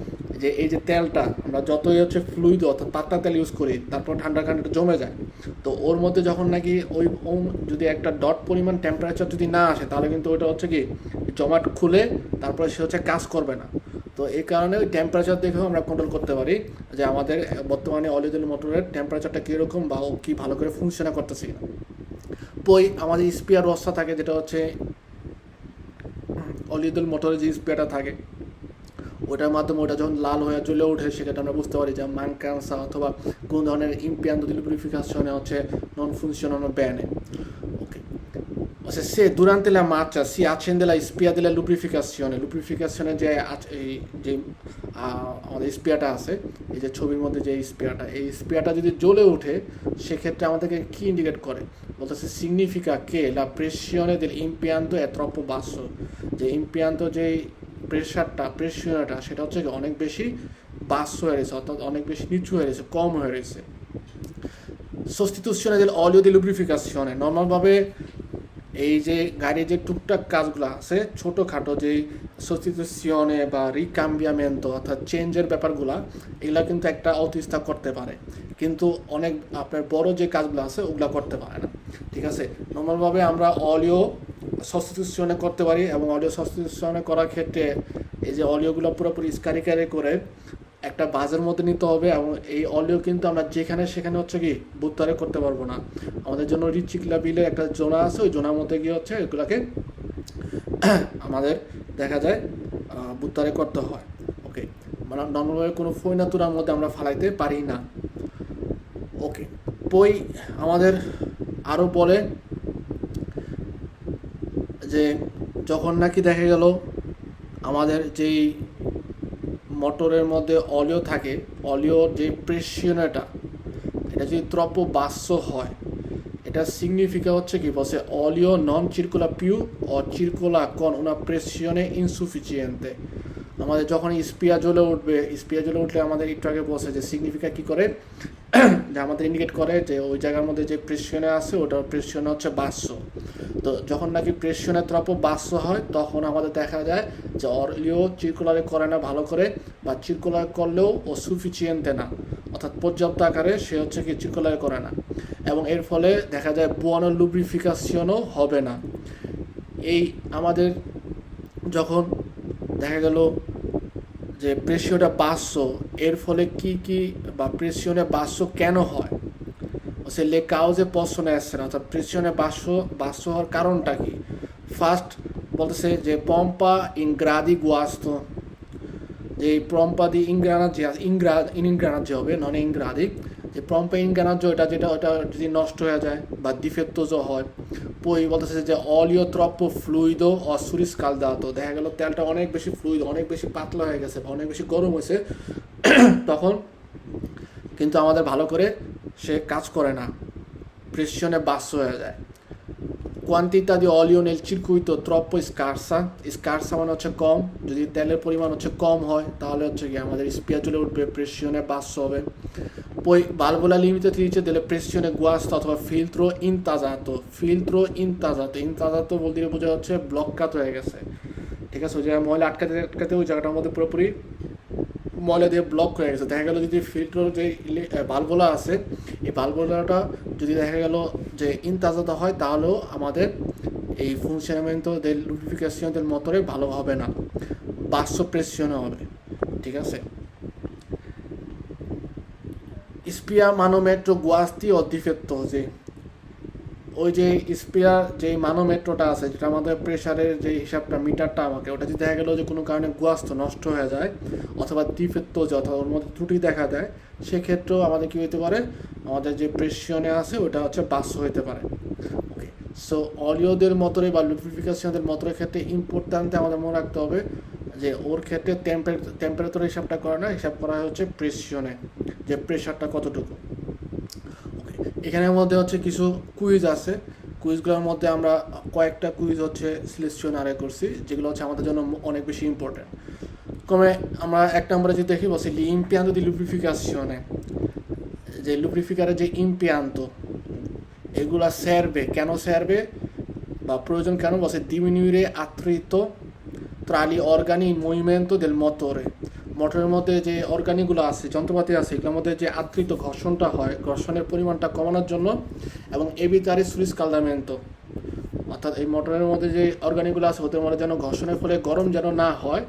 যে এই যে তেলটা আমরা যতই হচ্ছে ফ্লুইড অর্থাৎ পাতলা তেল ইউজ করি, তারপর ঠান্ডা ঠান্ডা জমে যায়। তো ওর মধ্যে যখন নাকি যদি একটা ডট পরিমাণ টেম্পারেচার যদি না আসে, তাহলে কিন্তু ওইটা হচ্ছে কি জমাট খুলে তারপরে সে হচ্ছে কাজ করবে না। তো এই কারণে ওই টেম্পারেচার দেখেও আমরা কন্ট্রোল করতে পারি যে আমাদের বর্তমানে অলিও তেল মোটরের টেম্পারেচারটা কীরকম বা ও কী ভালো করে ফুংশন করতেছে কিনা। পই আমাদের স্পিয়ার রসটা থাকে, যেটা হচ্ছে অলিও তেল মোটরের যে স্পিয়ারটা থাকে, ওটার মাধ্যমে ওটা যখন লাল হয়ে জ্বলে ওঠে, সেক্ষেত্রে আমরা বুঝতে পারি যে ম্যানকানসা অথবা কোন ধরনের ইম্পিয়ান্তো di lubrificazione হচ্ছে non funzionano bene. Ok. Se durante la marcia si accende la spia della lubrificazione যে আমাদের স্পিয়ারটা আছে, এই যে ছবির মধ্যে যে স্পিয়ারটা, এই স্পিয়ারটা যদি জ্বলে ওঠে, সেক্ষেত্রে আমাদেরকে কি ইন্ডিকেট করে বলতেছে significa che la pressione dell'impianto è troppo basso, যে ইম্পিয়ান্তো যে প্রেশারটা সেটা হচ্ছে অনেক বেশি বাস হয়ে গেছে, অর্থাৎ অনেক বেশি নিচু হয়ে গেছে, কম হয়ে গেছে। sostituzione dell'olio di lubrificazione, নর্মালভাবে এই যে গাড়ির যে টুকটাক কাজগুলো আছে, ছোটোখাটো যে sostituzione বা রিকাম্বিয়ামেন্টো অর্থাৎ চেঞ্জের ব্যাপারগুলো, এগুলা কিন্তু একটা অতিষ্ঠা করতে পারে, কিন্তু অনেক আপনার বড় যে কাজগুলো আছে ওগুলা করতে পারে না। ঠিক আছে, নর্মালভাবে আমরা অলিও সাবস্টিটিউশনে করতে পারি, এবং অলিও সাবস্টিটিউশনে করার ক্ষেত্রে এই যে অলিওগুলো পুরোপুরি স্কারিকারি করে একটা বাজের মধ্যে নিতে হবে, এবং এই অলিও কিন্তু আমরা যেখানে সেখানে হচ্ছে কি বুত্তারে করতে পারবো না। আমাদের জন্য রিচিক্লাবিলের একটা জোনা আছে, ওই জোনার মধ্যে গিয়ে হচ্ছে এগুলাকে আমাদের দেখা যায় বুত্তারে করতে হয়। ওকে, মানে নর্মালভাবে কোনো ফৈনাতুরার মধ্যে আমরা ফালাইতে পারি না। ওকে, পই আমাদের আরও বলে যে যখন নাকি দেখা গেল আমাদের যেই মোটরের মধ্যে অলিও থাকে, অলিওর যে প্রেশিয়নটা এটা যদি ত্রপ্প বাস্য হয়, এটা সিগনিফিকা হচ্ছে কি বলছে অলিও নন চিরকুলা পিউ ও চিরকুলা কন una pressione insufficiente। আমাদের যখন স্পিয়া জ্বলে উঠলে আমাদের একটু আগে বলছে যে সিগনিফিকা কি করে, যে আমাদের ইন্ডিকেট করে যে ওই জায়গার মধ্যে যে প্রেশিয়নে আছে ওটা প্রেশিয়নে হচ্ছে বাস্য। তো যখন নাকি প্রেশিয়নে ত্রপ বাস্য হয়, তখন আমাদের দেখা যায় যে অলিও চিরকুলারে করে না ভালো করে, বা চিরকুলার করলেও ও সুফিসিয়েন্টে না, অর্থাৎ পর্যাপ্ত আকারে সে হচ্ছে কি চিরকুলারে করে না, এবং এর ফলে দেখা যায় বুয়ানো লুব্রিফিকেশনও হবে না। এই আমাদের যখন দেখা গেল যে প্রেশিওটা বাস্য, এর ফলে কি বা প্রেশিয়নে বাস্য কেন হয়, সে লে কাউজে পছনে আসছে না, অর্থাৎ প্রেশিয়নে বাস্য হওয়ার কারণটা কি। ফার্স্ট বলতেছে যে পম্পা ইনগ্রাদি গুয়াস্তো, যে পম্পা দি ইনগ্রানাজি হবে, নন ইনগ্রাদি, যে পম্পা ইনগ্রানাজ ওটা যদি নষ্ট হয়ে যায় বা ডিফেক্টোজো হয়। পই বলতেছে যে অলিও ত্রপ্পো ফ্লুইদো অসুরিস্কালদাতো, দেখা গেল তেলটা অনেক বেশি ফ্লুইড, অনেক বেশি পাতলা হয়ে গেছে বা অনেক বেশি গরম হয়েছে, তখন কিন্তু আমাদের ভালো করে সে কাজ করে না, প্রেশিয়নে বাস্য হয়ে যায়। কোয়ান্টিটা দি অলিও নেল চিরকুইতো ত্রপ্পো স্কার্সা মানে হচ্ছে কম, যদি তেলের পরিমাণ হচ্ছে কম হয়, তাহলে হচ্ছে কি আমাদের স্পিয়া চলে উঠবে, প্রেশিয়নে বাস্য হবে। Poi valvola limitatrice delle pressioni guasto অথবা ফিল্ট্রো ইনতাজাতো বলতে বোঝা হচ্ছে ব্লকাত হয়ে গেছে। ঠিক আছে, ওই জায়গায় ময়লা আটকাতে ওই জায়গাটার মধ্যে পুরোপুরি ময়লা দিয়ে ব্লক হয়ে গেছে। দেখা গেল যদি ফিল্ট্রোর যে ভালভোলা আছে, এই ভালভোলাটা যদি দেখা গেল যে ইনতাজাতো হয়, তাহলেও আমাদের এই funzionamento del lubrificazione del motore ভালো হবে না, basso pressione হবে। ঠিক আছে, স্পিয়া মানোমেট্রো গুয়াস্তি ও ডিফেক্টোজি, ওই যে স্পিয়ার যে মানোমেট্রোটা আছে, যেটা আমাদের প্রেশারের যে হিসাবটা মিটারটা আমাকে, ওটা যদি দেখা গেলো যে কোনো কারণে গুয়াস্ত নষ্ট হয়ে যায় অথবা ডিফেক্টোজি অথবা ওর মধ্যে ত্রুটি দেখা দেয়, সেক্ষেত্রেও আমাদের কী হতে পারে, আমাদের যে প্রেশিয়নে আছে ওটা হচ্ছে বাস্য হতে পারে। ওকে, সো অলিওদের মোটরে বা লুব্রিফিকেশনের মোটরের ক্ষেত্রে ইম্পর্ট্যান্ট আমাদের মনে রাখতে হবে যে ওর ক্ষেত্রে টেম্পারেচার হিসাবটা করে না, হিসাব করা হচ্ছে প্রেশিয়নে, যে প্রেশারটা কতটুকু। ওকে, এখানের মধ্যে হচ্ছে কিছু কুইজ আছে, কুইজগুলোর মধ্যে আমরা কয়েকটা কুইজ হচ্ছে সিলেকশন আরে করছি, যেগুলো হচ্ছে আমাদের জন্য অনেক বেশি ইম্পর্টেন্ট। কমে আমরা এক নম্বরে যদি দেখি বলছি ইম্পিয়ান্তো দি লুব্রিফিকাশনে, যে লুব্রিফিকারের যে ইম্পিয়ান্তো এগুলা সার্ভে কেন সার্ভে বা প্রয়োজন কেন বলছে diminuire attrito tra gli organi in movimento del motore, মোটরের মধ্যে যে অর্গানিকগুলো আছে, যন্ত্রপাতি আছে, এগুলোর মধ্যে যে আত্রিত ঘর্ষণটা হয়, ঘর্ষণের পরিমাণটা কমানোর জন্য, এবং এবিটারি সুইচ কালদামেন্টো, অর্থাৎ এই মোটরের মধ্যে যে অর্গানিকগুলো আছে ওদের মধ্যে যেন ঘর্ষণের ফলে গরম যেন না হয়,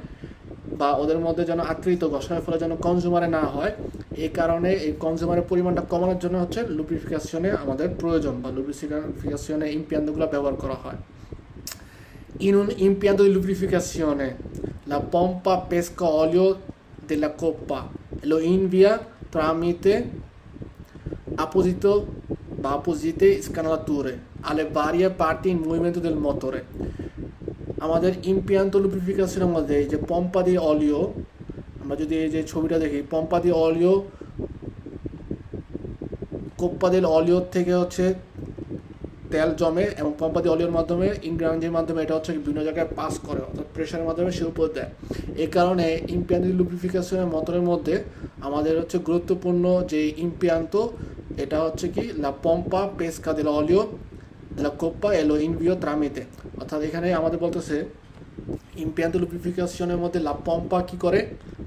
বা ওদের মধ্যে যেন আত্রিত ঘর্ষণের ফলে যেন কনজিউমারে না হয়, এই কারণে এই কনজিউমারের পরিমাণটা কমানোর জন্য হচ্ছে লুব্রিফিকেশনে আমাদের প্রয়োজন, বা লুব্রিফিকেশনে ইম্পিয়ান্টগুলো ব্যবহার করা হয়। In un impianto di lubrificazione, la pompa pesca olio della coppa e lo invia tramite apposite scanalature alle varie parti in movimento del motore. আমাদের ইম্পিয়ান্তো লুব্রিফিকেশনের মধ্যে এই যে পম্পা দিয়ে অলিও, আমরা যদি এই যে ছবিটা দেখি, পম্পা দিয়ে অলিও, কোপ্পা দিয়ে অলিওর থেকে হচ্ছে তেল জমে, এবং পম্পা দিয়ে অলিওর মাধ্যমে ইনগ্রাঞ্জের মাধ্যমে এটা হচ্ছে বিভিন্ন জায়গায় পাস করে, অর্থাৎ প্রেশারের মাধ্যমে সে উপর দেয়। এই কারণে ইম্পিয়ান্তো লুব্রিফিকেশনের মোটরের মধ্যে আমাদের হচ্ছে গুরুত্বপূর্ণ যে ইম্পিয়ান্তো, এটা হচ্ছে কি লা পম্পা পেসকা দেল অলিও দেলা কোপ্পা এলো ইনভিও ট্রামিতে, অর্থাৎ এখানে আমাদের বলতেছে ইম্পিয়ান্তো লুব্রিফিকেশনের মধ্যে লা পম্পা কি করে,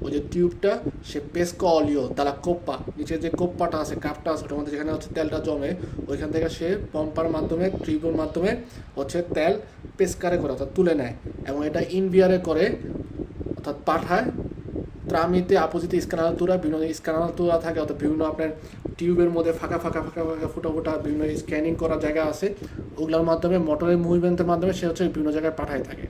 ওই যে টিউবটা সে পেস্কা অলিও তালা কোপ্পা, নিচে যে কোপ্পাটা আছে, কাপটা আছে, ওটার মধ্যে যেখানে হচ্ছে তেলটা জমে, ওইখান থেকে সে পম্পার মাধ্যমে, টিউবের মাধ্যমে হচ্ছে তেল পেস্কারে করে, অর্থাৎ তুলে নেয়, এবং এটা ইনভিয়ারে করে, অর্থাৎ পাঠায় ট্রামিতে আপোজিতে স্ক্যানালতুরা, বিভিন্ন স্ক্যানালতুরা থাকে, অর্থাৎ বিভিন্ন আপনার টিউবের মধ্যে ফাঁকা ফাঁকা ফাঁকা ফাঁকা ফুটা ফুটা বিভিন্ন স্ক্যানিং করার জায়গা আছে, ওগুলোর মাধ্যমে মোটরের মুভমেন্টের মাধ্যমে সে হচ্ছে বিভিন্ন জায়গায় পাঠায় থাকে।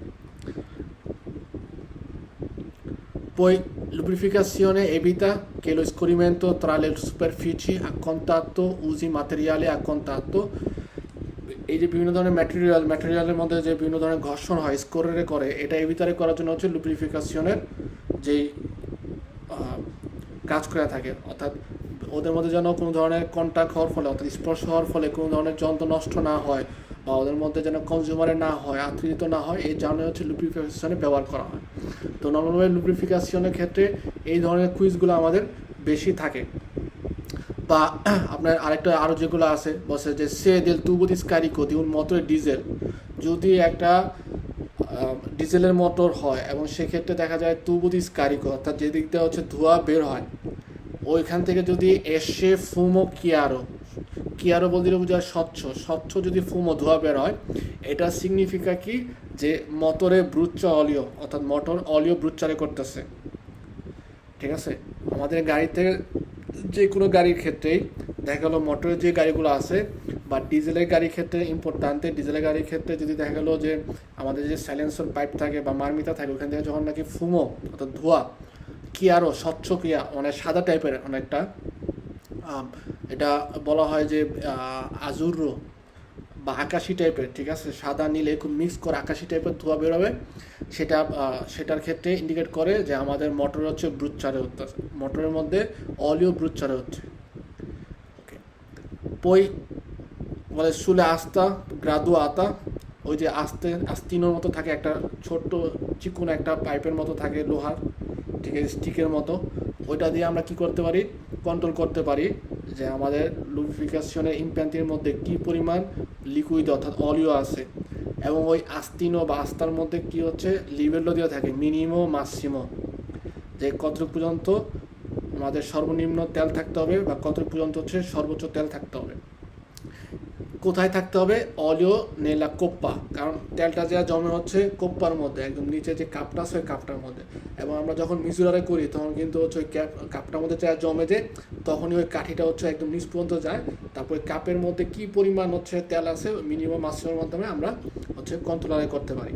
Poi lubrificazione evita che lo scorrimento tra le superfici a contatto usi materiale a contatto, এই যে বিভিন্ন ধরনের ম্যাটেরিয়ালের মধ্যে যে বিভিন্ন ধরনের ঘর্ষণ হয় স্কোরে করে, এটা এভিটারে করার জন্য হচ্ছে লুব্রিফিকেশনের যেই কাজ করে থাকে, অর্থাৎ ওদের মধ্যে যেন কোনো ধরনের কন্ট্যাক্ট হওয়ার ফলে, অর্থাৎ স্পর্শ হওয়ার ফলে কোনো ধরনের যন্ত্র নষ্ট না হয়, বা ওদের মধ্যে যেন কনজিউমারে না হয়, আত্রিত না হয়, এই জন্য হচ্ছে লুব্রিফিকেশনে ব্যবহার করা হয়। তো নর্মালভাবে লুব্রিফিকেশনের ক্ষেত্রে এই ধরনের কুইজগুলো আমাদের বেশি থাকে। বা আপনার আরও যেগুলো আছে বলছে যে সে দেল তুবো দি স্কারিকো দি un motore ডিজেল, যদি একটা ডিজেলের মোটর হয় এবং সেক্ষেত্রে দেখা যায় তুবো দি স্কারিকো, অর্থাৎ যেদিক দিয়ে হচ্ছে ধোঁয়া বের হয়, ওইখান থেকে যদি এসে ফুমো কিয়ারো বলতে বোঝায় স্বচ্ছ যদি ফুমো ধোঁয়া বের হয়, এটা সিগনিফিকা কি যে মোটরে ব্রুচ্চা অলিও, অর্থাৎ মোটর অলিও ব্রুচ্চারে করতেছে। ঠিক আছে, আমাদের গাড়িতে যে কোনো গাড়ির ক্ষেত্রেই দেখা গেলো মোটরের যে গাড়িগুলো আছে, বা ডিজেলের গাড়ির ক্ষেত্রে ইম্পর্টেন্টে, ডিজেলের গাড়ির ক্ষেত্রে যদি দেখা গেলো যে আমাদের যে সাইলেন্সার পাইপ থাকে বা মারমিতা থাকে, ওখান থেকে যখন নাকি ফুমো অর্থাৎ ধোঁয়া, কিয়ারো স্বচ্ছ কিয়া, মানে সাদা টাইপের অনেকটা, এটা বলা হয় যে আজুরো বা আকাশি টাইপের, ঠিক আছে, সাদা নীলে খুব মিক্স করে আকাশি টাইপের ধোঁয়া বেরোবে, সেটার ক্ষেত্রে ইন্ডিকেট করে যে আমাদের মোটর হচ্ছে ব্রুচ্চারে হচ্ছে, মোটরের মধ্যে অলিও ব্রুচ্চারে হচ্ছে। ওকে, পই বলে সুলে আস্তা গ্রাদু আতা, ওই যে আস্তিনোর মতো থাকে, একটা ছোট্ট চিকুন একটা পাইপের মতো থাকে লোহার, ঠিক আছে, স্টিকের মতো, ওইটা দিয়ে আমরা কি করতে পারি, কন্ট্রোল করতে পারি যে আমাদের লুব্রিফিকেশনের ইম্প্যান্টের মধ্যে কি পরিমাণ লিকুইড অর্থাৎ অলিও আছে, এবং ওই আস্তিনো বা আস্তার মধ্যে কি হচ্ছে লিভেলও দেওয়া থাকে মিনিমো মাসিমো, যে কতটুকু পর্যন্ত আমাদের সর্বনিম্ন তেল থাকতে হবে বা কতটুকু পর্যন্ত হচ্ছে সর্বোচ্চ তেল থাকতে হবে। কোথায় থাকতে হবে, অলিও নেলা কোপ্পা, কারণ তেলটা যা জমে হচ্ছে কোপ্পার মধ্যে, একদম নিচে যে কাপটা আছে ওই কাপটার মধ্যে, এবং আমরা যখন মিজুরারে করি তখন কিন্তু হচ্ছে ওই কাপটার মধ্যে যা জমে যে, তখনই ওই কাঠিটা হচ্ছে একদম নিচ পর্যন্ত যায়, তারপরে কাপের মধ্যে কি পরিমাণ হচ্ছে তেল আছে মিনিমাম মাসিমের মাধ্যমে আমরা হচ্ছে কন্ট্রোলারে করতে পারি।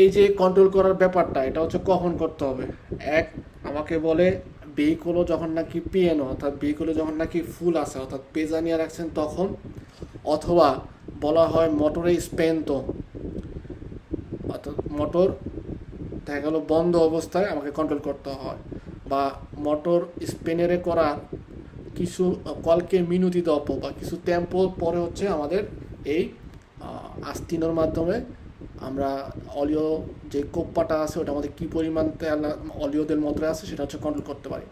এই যে কন্ট্রোল করার ব্যাপারটা, এটা হচ্ছে কখন করতে হবে, আমাকে বলে ভেহিকলও যখন নাকি পিএনও, অর্থাৎ ভেহিকলে যখন নাকি ফুল আছে, অর্থাৎ পেজা নিয়ে রাখছেন তখন, অথবা বলা হয় মোটরে স্পেন্তো, অর্থাৎ মোটর দেখা গেল বন্ধ অবস্থায় আমাকে কন্ট্রোল করতে হয়, বা মোটর স্পেনেরে করার কিছু কলকে মিনুতি দপ বা কিছু টেম্পো পরে হচ্ছে আমাদের এই আস্তিনোর মাধ্যমে আমরা অলিও যে কোপ্পাটা আছে ওটার মধ্যে কী পরিমাণ তেল অলিওদের মধ্যে আছে সেটা হচ্ছে কন্ট্রোল করতে পারি।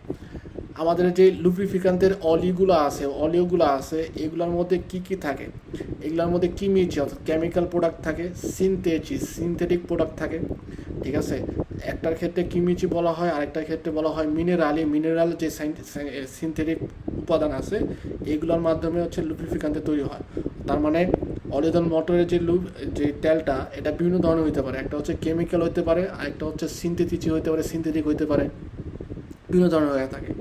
আমাদের যে লুব্রিফিকান্টের অলিওগুলো আছে এগুলোর মধ্যে কি কি থাকে, এগুলোর মধ্যে কি মিশছে, অর্থাৎ কেমিক্যাল প্রোডাক্ট থাকে, সিনথেটিক প্রোডাক্ট থাকে, ঠিক আছে। একটার ক্ষেত্রে কিমিচি বলা হয়, আরেকটার ক্ষেত্রে বলা হয় মিনারেল যে সিনথেটিক উপাদান আছে এগুলোর মাধ্যমে হচ্ছে লুব্রিফিকান্টে তৈরি হয়। তার মানে অলিওদল মোটরের যে তেলটা এটা বিভিন্ন ধরনের হতে পারে, একটা হচ্ছে কেমিক্যাল হতে পারে, আরেকটা হচ্ছে সিনথেটিক হতে পারে, বিভিন্ন ধরনের হয়ে থাকে।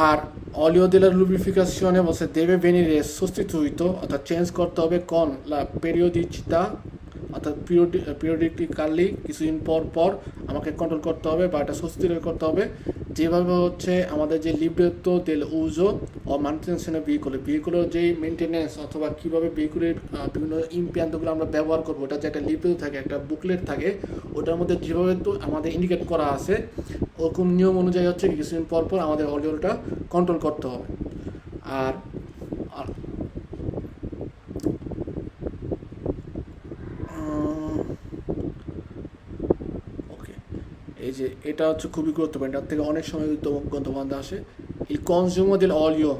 আর olio della lubrificazione deve venire sostituito, অর্থাৎ চেঞ্জ করতে হবে কোন la periodicità, অর্থাৎ পিরিয়ডিক্যালি কিছুদিন পর পর আমাকে কন্ট্রোল করতে হবে বা এটা সুস্থির করতে হবে, যেভাবে হচ্ছে আমাদের যে libretto del uso o manutenzione ভেহিকুলের যে মেনটেনেন্স অথবা কীভাবে ভেহিকুলের বিভিন্ন ইম্পিয়ান্তগুলো আমরা ব্যবহার করবো, ওটা যে একটা লিব্রেতো থাকে, একটা বুকলেট থাকে, ওটার মধ্যে যেভাবে তো আমাদের ইন্ডিকেট করা আছে ওরকম নিয়ম অনুযায়ী হচ্ছে কিছুদিন পর পর আমাদের অলিওটা কন্ট্রোল করতে হবে। আর ওকে, এই যে এটা হচ্ছে খুবই গুরুত্বপূর্ণ, এটার থেকে অনেক সময় গন্ধ আসে। Il consumo dell'olio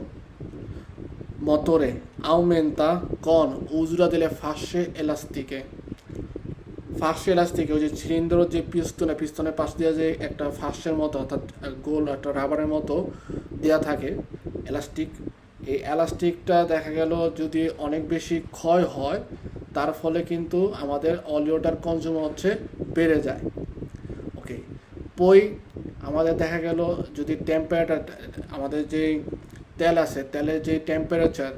motore aumenta con usura delle fasce elastiche, ওই যে ছিলিন্ড্র যে পিস্তনের পাশ দিয়ে যে একটা ফাঁসের মতো অর্থাৎ গোল একটা রাবারের মতো দেওয়া থাকে এলাস্টিক, এই এলাস্টিকটা দেখা গেল যদি অনেক বেশি ক্ষয় হয় তার ফলে কিন্তু আমাদের অলিওটার কনজিউম হচ্ছে বেড়ে যায়। ওকে, আমাদের দেখা গেল যদি টেম্পারেচার, আমাদের যে তেল আছে তেলের যে টেম্পারেচার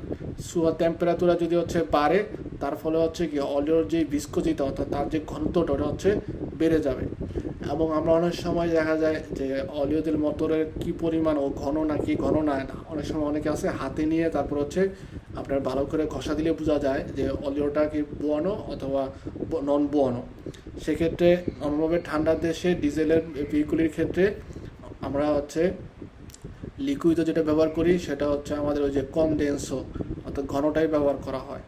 যদি হচ্ছে বাড়ে তার ফলে হচ্ছে কি অলিওর যে ভিস্কোসিটি অর্থাৎ তার যে ঘনত্বটা ওটা হচ্ছে বেড়ে যাবে। এবং আমরা অনেক সময় দেখা যায় যে অলিওদের মোটরের কি পরিমাণ ও ঘন না কি ঘন না, অনেক সময় অনেকে আছে হাতে নিয়ে তারপর হচ্ছে আপনার ভালো করে ঘষা দিলে বোঝা যায় যে অলিওটা কি বোয়ানো অথবা নন বোয়ানো। সেক্ষেত্রে নর্মালভাবে ঠান্ডার দেশে ডিজেলের ভেহিকুলের ক্ষেত্রে আমরা হচ্ছে লিকুইডও যেটা ব্যবহার করি সেটা হচ্ছে আমাদের ওই যে কনডেন্সো অর্থাৎ ঘনটাই ব্যবহার করা হয়।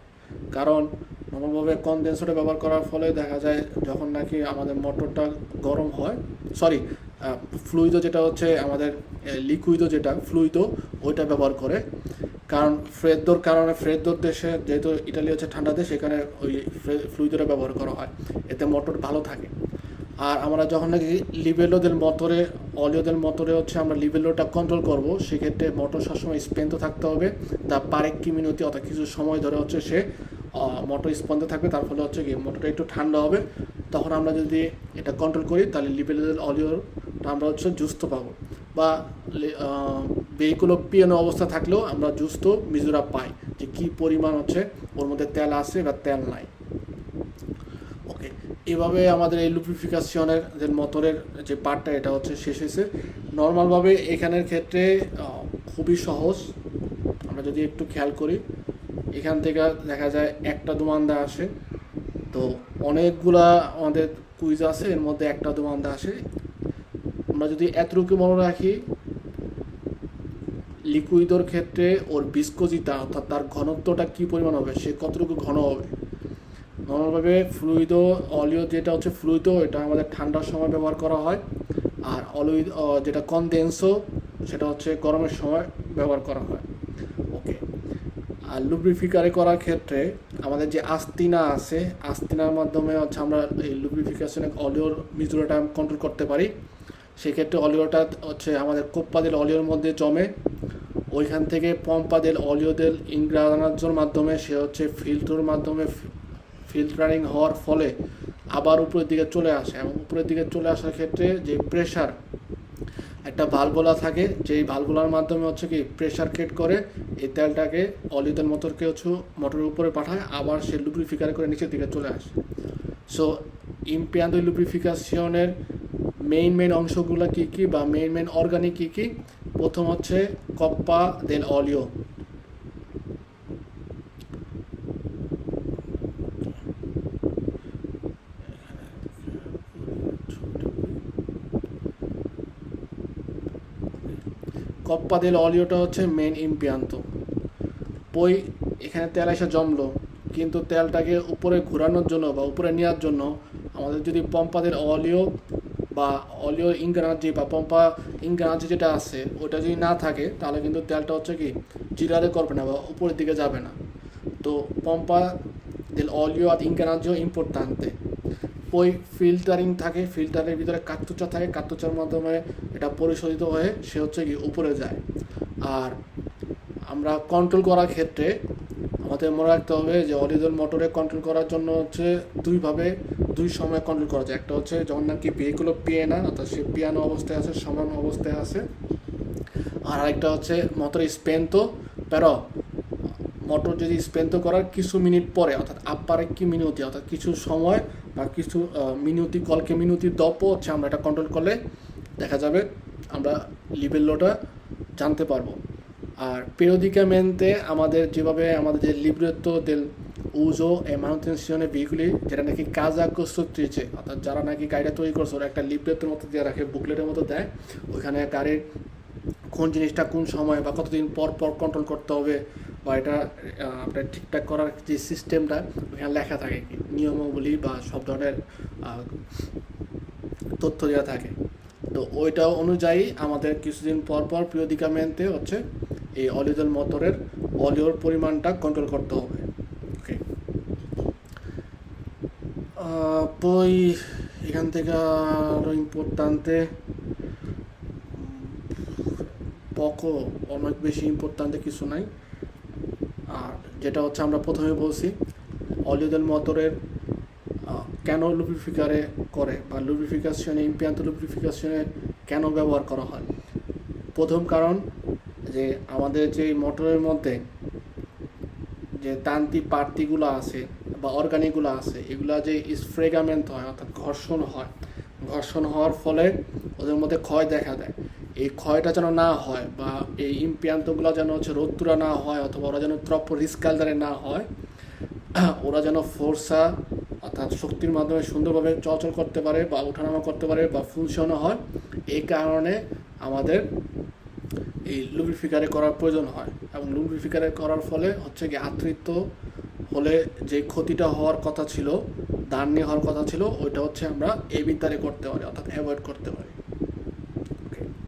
কারণ নর্মালভাবে কনডেন্সোটা ব্যবহার করার ফলে দেখা যায় যখন নাকি আমাদের মোটরটা গরম হয়, ফ্লুইডও যেটা হচ্ছে আমাদের ফ্লুইডও ওইটা ব্যবহার করে। কারণ ফ্রেদ্দোর দেশে যেহেতু ইটালি হচ্ছে ঠান্ডা দেশ, এখানে ওই ফ্লুইডোটা ব্যবহার করা হয়, এতে মোটর ভালো থাকে। আর আমরা যখন নাকি অলিওদের মোটরে হচ্ছে আমরা লিবেলোটা কন্ট্রোল করব, সেক্ষেত্রে মোটর সবসময় স্পেন্দ থাকতে হবে, তা পারেক্কি মিনিটি অর্থাৎ কিছু সময় ধরে হচ্ছে সে মোটর স্পন্দে থাকবে, তার ফলে হচ্ছে কি মোটরটা একটু ঠান্ডা হবে। তখন আমরা যদি এটা কন্ট্রোল করি তাহলে লিবেলোদের অলিওটা আমরা হচ্ছে জুস্ত পাবো, বা ভেহিকুল পিয়ানো অবস্থা থাকলেও আমরা জুস্ত মিজুরা পাই যে কী পরিমাণ হচ্ছে ওর মধ্যে তেল আছে বা তেল নাই। ওকে, এভাবে আমাদের এই লুব্রিফিকেশনের যে মোটরের যে পার্টটা এটা হচ্ছে শেষ হয়েছে। নর্মালভাবে এখানের ক্ষেত্রে খুবই সহজ, আমরা যদি একটু খেয়াল করি এখান থেকে দেখা যায় একটা দুমান্দা আসে, তো অনেকগুলা আমাদের কুইজ আছে এর মধ্যে একটা দুমান্দা আসে। আমরা যদি এতটুকু মনে রাখি লিকুইডের ক্ষেত্রে ওর ভিস্কোসিটি অর্থাৎ তার ঘনত্বটা কী পরিমাণ হবে, সে কতটুকু ঘন হবে। নর্মালভাবে অলিও যেটা হচ্ছে ফ্লুইডো এটা আমাদের ঠান্ডার সময় ব্যবহার করা হয়, আর যেটা কনডেন্সো সেটা হচ্ছে গরমের সময় ব্যবহার করা হয়। ওকে, আর লুব্রিফিকারে করার ক্ষেত্রে আমাদের যে আস্তিনার মাধ্যমে হচ্ছে আমরা এই লুব্রিফিকেশনে অলিওর মিজুরাটা কন্ট্রোল করতে পারি। সেক্ষেত্রে অলিওটা হচ্ছে আমাদের কোপ্পাদের অলিওর মধ্যে জমে, ওইখান থেকে পম্পাদের অলিওদের ইনগ্রানাজোর মাধ্যমে সে হচ্ছে ফিল্টারিং হওয়ার ফলে আবার উপরের দিকে চলে আসে, এবং উপরের দিকে চলে আসার ক্ষেত্রে যে প্রেশার একটা ভালভোলা থাকে, যেই ভালভোলার মাধ্যমে হচ্ছে কি প্রেশার ক্রিয়েট করে এই তেলটাকে অলিওদের মোটরকে হচ্ছে মোটরের উপরে পাঠায়, আবার সে লুব্রিফিকার করে নিচের দিকে চলে আসে। সো ইম্পিয়ান্তো লুব্রিফিকেশনের মেইন অংশগুলো কী কী বা মেইন অর্গানিক কী কী, প্রথম হচ্ছে কপ্পা দেল অলিও, কপ্পা দেল অলিওটা হচ্ছে মেইন ইম্পিয়ান্তো। এখানে তেল এসে জমলো, কিন্তু তেলটাকে উপরে ঘোরানোর জন্য বা উপরে নেওয়ার জন্য আমাদের যদি পম্পাদের অলিও বা অলিও ইংরাজি বা পম্পা ইংরাজি যেটা আছে ওটা যদি না থাকে তাহলে কিন্তু তেলটা হচ্ছে কি জিরারে করবে না বা উপরের দিকে যাবে না। তো pompa del olio ad ingranaggio importante, ওই ফিল্টারিং থাকে, ফিল্টারের ভিতরে কার্তুচা থাকে, কার্তুচার মাধ্যমে এটা পরিশোধিত হয়ে সে হচ্ছে কি উপরে যায়। আর আমরা কন্ট্রোল করার ক্ষেত্রে আমাদের মনে রাখতে হবে যে অরিজিনাল মোটরে কন্ট্রোল করার জন্য হচ্ছে দুই সময় কন্ট্রোল করা যায়। একটা হচ্ছে যখন নাকি ভেহিকুলো পিয়ানা অর্থাৎ সে পিয়ানো অবস্থায় আছে, সমান অবস্থায় আছে। আর আরেকটা হচ্ছে মোটর স্পেন্তো pero মোটর যদি স্পেন্তো করার কিছু মিনিট পরে অর্থাৎ apparecchi minuti অর্থাৎ কিছু সময় বা কিছু মিনুতি qualche minuti dopo হচ্ছে আমরা এটা কন্ট্রোল করলে দেখা যাবে আমরা লিবেল্লোটা জানতে পারবো। আর periodicamente আমাদের যেভাবে আমাদের যে libretto del uso e manutenzione veicoli যেটা নাকি casa costruttrice অর্থাৎ যারা নাকি গাড়িটা তৈরি করছে ওরা একটা লিব্রেত্তোর মতো দিয়ে রাখে, বুকলেটের মতো দেয়, ওইখানে গাড়ির কোন জিনিসটা কোন সময় বা কতদিন পর পর কন্ট্রোল করতে হবে বা এটা আপনার ঠিকঠাক করার যে সিস্টেমটা ওখানে লেখা থাকে, নিয়মাবলী বা সব ধরনের তথ্য দেওয়া থাকে। তো ওইটা অনুযায়ী আমাদের কিছুদিন পর পর পিরিয়ডিকামেন্টে হচ্ছে এই অলিওল মোটরের অলিওর পরিমাণটা কন্ট্রোল করতে হবে। ওকে, poi এখান থেকে আরো ইম্পর্টেন্টে পকো অনেক বেশি ইম্পর্টেন্টে কিছু নাই। আর যেটা হচ্ছে আমরা প্রথমে বলছি অলিওল মোটরের কেন লুব্রিফিকারে করে বা লুব্রিফিকেশনে ইম্পিয়ান্তো লুব্রিফিকেশনে কেন ব্যবহার করা হয়। প্রথম কারণ যে আমাদের যে মোটরের মধ্যে যে তান্ত্রিক পার্টিগুলো আছে বা অর্গানিকগুলো আছে এগুলা যে স্ফ্রেগামেন্ট হয় অর্থাৎ ঘর্ষণ হওয়ার ফলে ওদের মধ্যে ক্ষয় দেখা দেয়। এই ক্ষয়টা যেন না হয় বা এই ইম্পিয়ান্তগুলো যেন হচ্ছে রোদ্দুরা না হয় অথবা ওরা যেন ত্রপ্প রিস্কালদারে না হয়, ওরা যেন ফোর্সা অর্থাৎ শক্তির মাধ্যমে সুন্দরভাবে চলাচল করতে পারে বা ওঠানামা করতে পারে বা ফুলসেনো হয়, এই কারণে আমাদের এই লুব্রিফিকারে করার প্রয়োজন হয়। এবং লুব্রিফিকারে করার ফলে হচ্ছে কি আতৃত্ব হলে যে ক্ষতিটা হওয়ার কথা ছিল, দান নিয়ে হওয়ার কথা ছিল, ওইটা হচ্ছে আমরা এই বিদ্যারে করতে পারি অর্থাৎ অ্যাভয়েড করতে পারি।